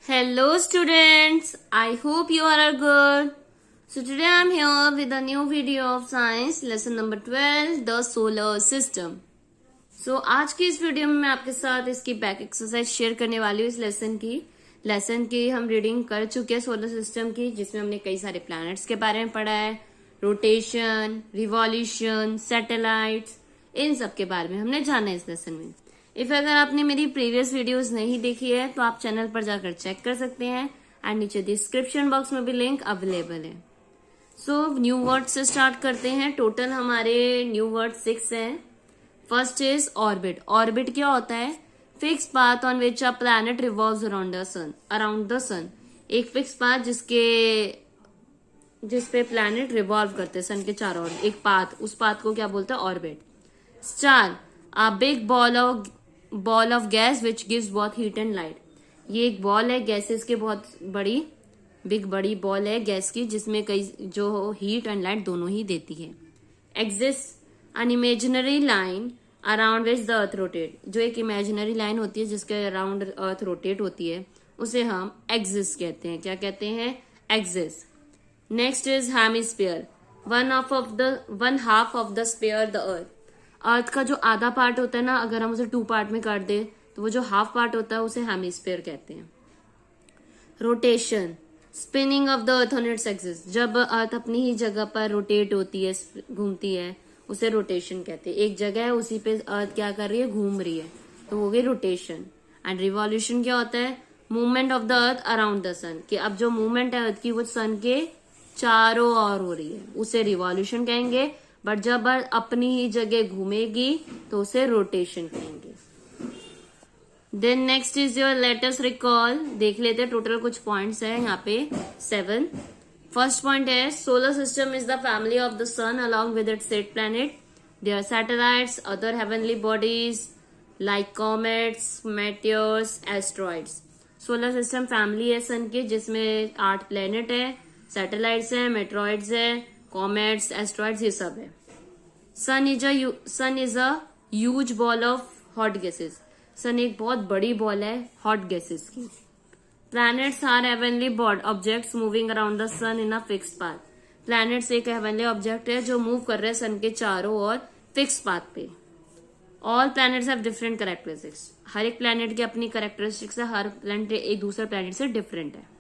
Hello students, I hope you all are good. So today I am here with a new video of science lesson number 12 the solar system. So आज की इस video में मैं आपके साथ इसकी back exercise share करने वाली हूँ। इस लेसन की हम रीडिंग कर चुके हैं सोलर सिस्टम की, जिसमें हमने कई सारे प्लैनेट्स के बारे में पढ़ा है, रोटेशन, रिवॉल्यूशन, सैटेलाइट्स, इन सब के बारे में हमने जाना है इस लेसन में। अगर आपने मेरी प्रीवियस वीडियोस नहीं देखी है तो आप चैनल पर जाकर चेक कर सकते हैं एंड नीचे डिस्क्रिप्शन बॉक्स में भी लिंक अवेलेबल है। सो न्यू वर्ड से स्टार्ट करते हैं। टोटल हमारे न्यू वर्ड 6 हैं। First is orbit. ऑर्बिट क्या होता है? Fix path on which a planet revolves around the sun. एक फिक्स पाथ जिस पे प्लैनेट रिवॉल्व करते हैं सन के चारों ओर, एक पाथ, उस पाथ को क्या बोलते हैं? Orbit. Star, a big ball of gas which gives बहुत हीट एंड लाइट। ये एक बॉल है गैसेस की, बहुत बड़ी बॉल है गैस की, जिसमें कई जो हीट एंड लाइट दोनों ही देती है। Exist, an imaginary line around which the earth rotate. जो एक इमेजिनरी लाइन होती है जिसके अराउंड अर्थ रोटेट होती है, उसे हम एक्सिस कहते हैं। क्या कहते हैं? Axis. Next is hemisphere, one half of the sphere the earth. Earth का जो आधा पार्ट होता है ना, अगर हम उसे 2 पार्ट में काट दे तो वो जो हाफ पार्ट होता है उसे हेमिस्फीयर कहते हैं। Rotation, spinning of the earth on its axis. जब अर्थ अपनी ही जगह पर रोटेट होती है, घूमती है, उसे रोटेशन कहते हैं। एक जगह है, उसी पे अर्थ क्या कर रही है? घूम रही है, तो हो गई रोटेशन। एंड रिवॉल्यूशन क्या होता है? Movement of the earth around the sun. कि अब जो मूवमेंट है अर्थ की वो सन के चारों ओर हो रही है, उसे रिवॉल्यूशन कहेंगे। बट जब अर्थ अपनी ही जगह घूमेगी तो उसे रोटेशन कहेंगे। Then next is your latest recall. देख लेते हैं, टोटल कुछ पॉइंट्स है यहाँ पे 7। फर्स्ट पॉइंट है solar system is the family of the sun along with its 8 planet, their satellites, other heavenly bodies like comets, meteors, asteroids. Solar system family है sun की, जिसमें 8 प्लैनेट है, सैटेलाइट्स है, मेट्रॉइड्स है, कॉमेट्स, एस्ट्रॉइड्स, ये सब है। Sun is a huge ball of hot gases. Sun एक बहुत बड़ी बॉल है हॉट गैसेस की। Planets are heavenly objects moving around the sun in a fixed path. Planets एक हेवनली ऑब्जेक्ट है जो मूव कर रहे हैं सन के चारों ओर फिक्स पाथ पे। All planets have different characteristics. हर एक प्लैनेट की अपनी कैरेक्टरिस्टिक्स है, हर प्लैनेट एक दूसरे प्लैनेट से डिफरेंट है।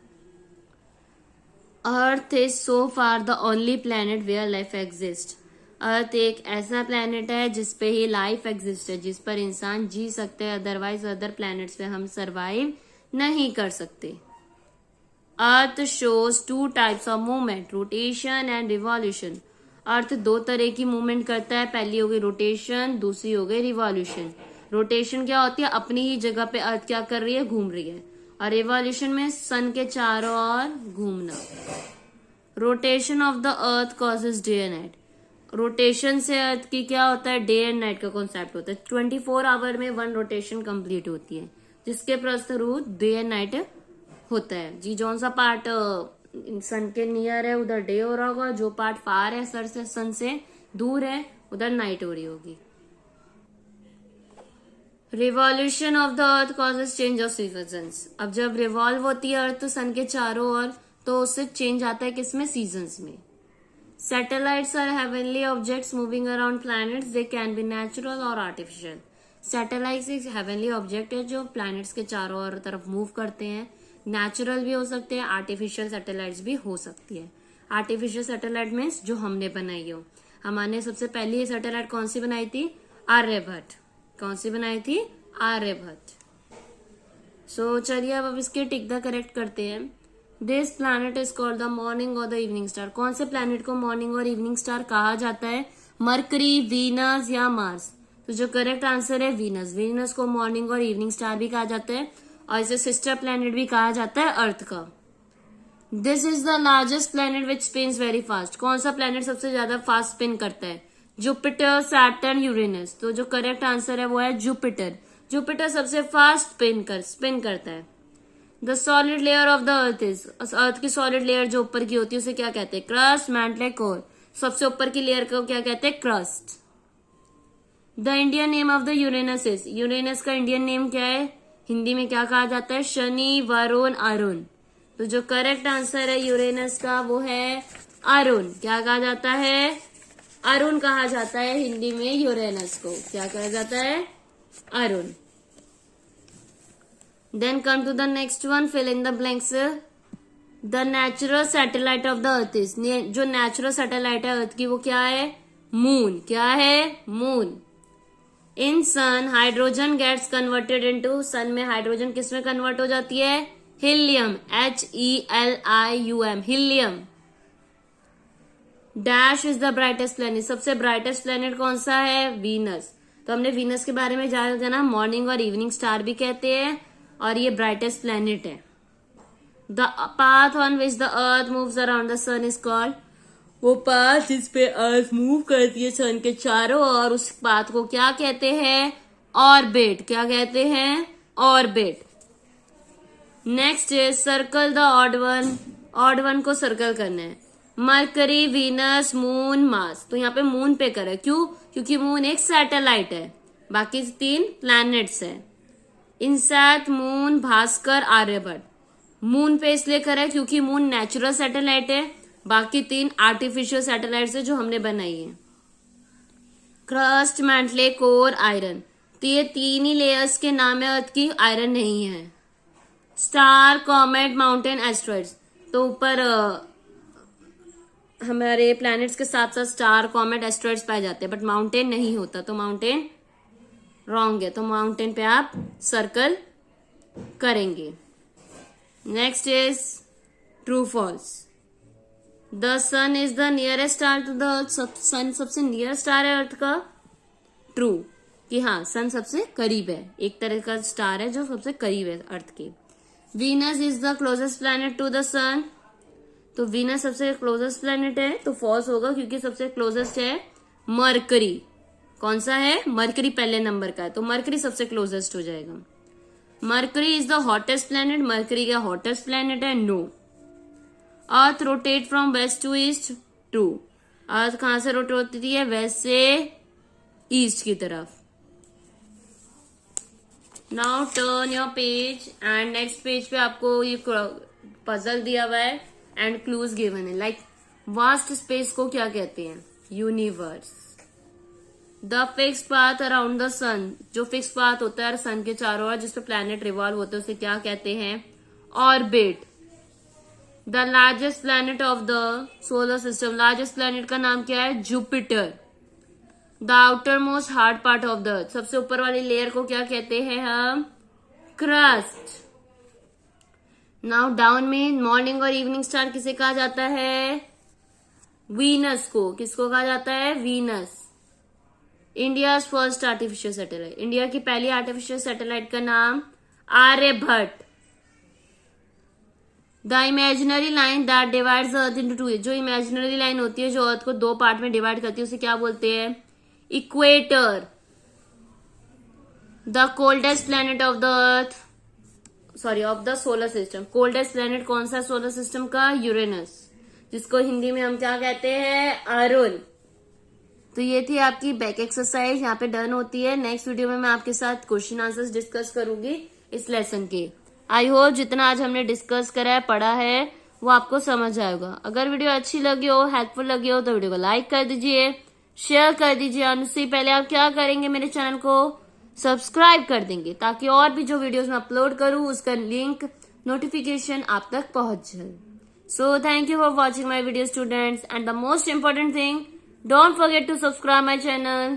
Earth is so far the only planet where life exist. Earth एक ऐसा प्लैनेट है जिसपे ही लाइफ एग्जिस्ट है, जिस पर इंसान जी सकते हैं, अदरवाइज अदर प्लैनेट्स पे हम सरवाइव नहीं कर सकते। Earth shows 2 types of movement, rotation and revolution. Earth 2 तरह की मूवमेंट करता है, पहली हो गई रोटेशन, दूसरी हो गई रिवॉल्यूशन। रोटेशन क्या होती है? अपनी ही जगह पे अर्थ क्या कर रही है? घूम रही है। और रिवॉल्यूशन में सन के चारों ओर घूमना। Rotation of the earth causes day and night. Rotation से अर्थ की क्या होता है? डे एंड नाइट का कॉन्सेप्ट होता है। 24 आवर में 1 रोटेशन कंप्लीट होती है, जिसके थ्रू डे एंड नाइट होता है। जी, जौन सा पार्ट सन के नियर है उधर डे हो रहा होगा, जो पार्ट फार है सन से दूर है उधर नाइट हो रही होगी। Revolution of the earth causes change of seasons. अब जब रिवॉल्व होती है अर्थ सन के चारों ओर, तो उससे चेंज आता है किसमें? सीजन्स में। Satellites are heavenly objects moving around planets, they can be natural और आर्टिफिशियल। सैटेलाइट्स एक हेवनली ऑब्जेक्ट है जो प्लैनेट्स के चारों ओर तरफ मूव करते हैं। नेचुरल भी हो सकते हैं, आर्टिफिशियल सैटेलाइट्स भी हो सकती है। आर्टिफिशियल सैटेलाइट मीन्स जो हमने बनाई हो। हमने सबसे पहली ये सैटेलाइट कौन सी बनाई थी? आर्यभट्ट। कौन सी बनाई थी? आर्यभट्ट। सो चलिए अब इसके टिक द करेक्ट करते हैं। This planet is called the morning और द इवनिंग स्टार। कौन से प्लैनेट को मॉर्निंग और इवनिंग स्टार कहा जाता है? मरकरी, वीनस या मार्स? तो जो करेक्ट आंसर है वीनस। वीनस को मॉर्निंग और इवनिंग स्टार भी कहा जाता है, और इसे सिस्टर प्लैनेट भी कहा जाता है अर्थ का। This is the largest planet which spins very fast. कौन सा प्लैनेट सबसे ज्यादा फास्ट स्पिन करता है? Jupiter, Saturn, Uranus. तो जो करेक्ट आंसर है वो है जुपिटर। जुपिटर सबसे फास्ट स्पिन करता है। The solid layer of the earth is. Earth की सॉलिड लेयर जो ऊपर की होती है उसे क्या कहते हैं? Crust, mantle, core. सबसे ऊपर की लेयर को क्या कहते हैं? Crust. The Indian name of the Uranus is. Uranus का इंडियन नेम क्या है? हिंदी में क्या कहा जाता है? शनि, वरुण, अरुण। तो जो करेक्ट आंसर है यूरेनस का वो है अरुण। क्या कहा जाता है? अरुण कहा जाता है हिंदी में यूरेनस को। क्या कहा जाता है? Arun. Then come to the next one, fill in the blanks. The natural satellite of the earth is, जो नेचुरल सैटेलाइट है अर्थ की वो क्या है? मून। क्या है? Moon. In sun hydrogen gets converted into, sun में हाइड्रोजन किस में कन्वर्ट हो जाती है? Helium. HELIUM, helium. Dash is the brightest planet, सबसे ब्राइटेस्ट प्लेनेट कौन सा है? वीनस। तो हमने वीनस के बारे में जाना, मॉर्निंग और इवनिंग स्टार भी कहते हैं, और ये ब्राइटेस्ट प्लेनेट है। The path on which the Earth moves around the sun is called, वो पाथ जिस पे अर्थ मूव करती है सन के चारों ओर, उस पाथ को क्या कहते हैं? ऑर्बिट। क्या कहते हैं? Orbit. Next is circle the odd one, odd one को सर्कल करना है। Mercury, Venus, moon, Mars. तो यहाँ पे मून पे करें, क्यों? क्योंकि मून एक सैटेलाइट है, बाकी 3 प्लैनेट्स है। INSAT, moon, Bhaskar, Aryabhata. Moon पे इसलिए करें क्योंकि मून नेचुरल सैटेलाइट है, बाकी 3 आर्टिफिशियल सैटेलाइट्स है जो हमने बनाई है। Crust, mantle, core, iron. तो ये 3 ही लेयर्स के नाम है अर्थ की, आयरन नहीं है। Star, comet, mountain, asteroids. तो ऊपर हमारे प्लैनेट्स के साथ साथ स्टार, कॉमेट, एस्ट्रॉइड्स पाए जाते हैं, बट माउंटेन नहीं होता, तो माउंटेन रॉन्ग है। तो माउंटेन पे आप सर्कल करेंगे। Next is true false. The sun is the nearest star to the earth, sun सबसे नियर स्टार है अर्थ का। ट्रू, कि हाँ सन सबसे करीब है, एक तरह का स्टार है जो सबसे करीब है अर्थ के। Venus is the closest planet to the sun, तो वीनस सबसे क्लोजेस्ट प्लैनेट है, तो फॉल्स होगा क्योंकि सबसे क्लोजेस्ट है मरकरी। कौन सा है? मरकरी पहले नंबर का है, तो मरकरी सबसे क्लोजेस्ट हो जाएगा। Mercury is the hottest planet, Mercury का हॉटेस्ट प्लैनेट है? No. Earth rotate from west to east, true. Earth कहां से रोटेट होती है? वेस्ट से ईस्ट की तरफ। Now turn your page and next page पे आपको ये पजल दिया हुआ है एंड क्लूज गिवन है। लाइक वास्ट स्पेस को क्या कहते हैं? Universe. The fix path around the sun, जो फिक्स पाथ होता है सन के चारों ओर जिसपे प्लैनेट रिवॉल्व होते हैं उसे क्या कहते हैं? Orbit. The largest planet of the solar system, largest planet का नाम क्या है? Jupiter. The outer most hard part of the अर्थ, सबसे ऊपर वाली लेयर को क्या कहते हैं हम? क्रस्ट। नाउ डाउन में मॉर्निंग और इवनिंग स्टार किसे कहा जाता है? वीनस को। किसको कहा जाता है? Venus. India first artificial satellite, India की पहली आर्टिफिशियल सैटेलाइट का नाम Aryabhata. The imaginary line that divides the Earth into two, जो इमेजिनरी लाइन होती है जो अर्थ को 2 पार्ट में डिवाइड करती है उसे क्या बोलते हैं? Equator. The coldest planet of the earth, sorry of the solar system, coldest planet कौन सा सोलर सिस्टम का? यूरेनस, जिसको हिंदी में हम क्या कहते हैं? अरुण। तो ये थी आपकी बैक एक्सरसाइज, यहाँ पे डन होती है। नेक्स्ट वीडियो में मैं आपके साथ क्वेश्चन आंसर्स डिस्कस करूंगी इस लेसन के। आई होप जितना आज हमने डिस्कस करा है, पढ़ा है, वो आपको समझ आएगा। अगर वीडियो अच्छी लगी हो, हेल्पफुल लगी हो, तो वीडियो को लाइक कर दीजिए, शेयर कर दीजिए, और उससे पहले आप क्या करेंगे? मेरे चैनल को सब्सक्राइब कर देंगे ताकि और भी जो वीडियोस मैं अपलोड करूं उसका लिंक, नोटिफिकेशन आप तक पहुंच जाए। So thank you for watching my video students, and the most important thing, don't forget to subscribe my channel.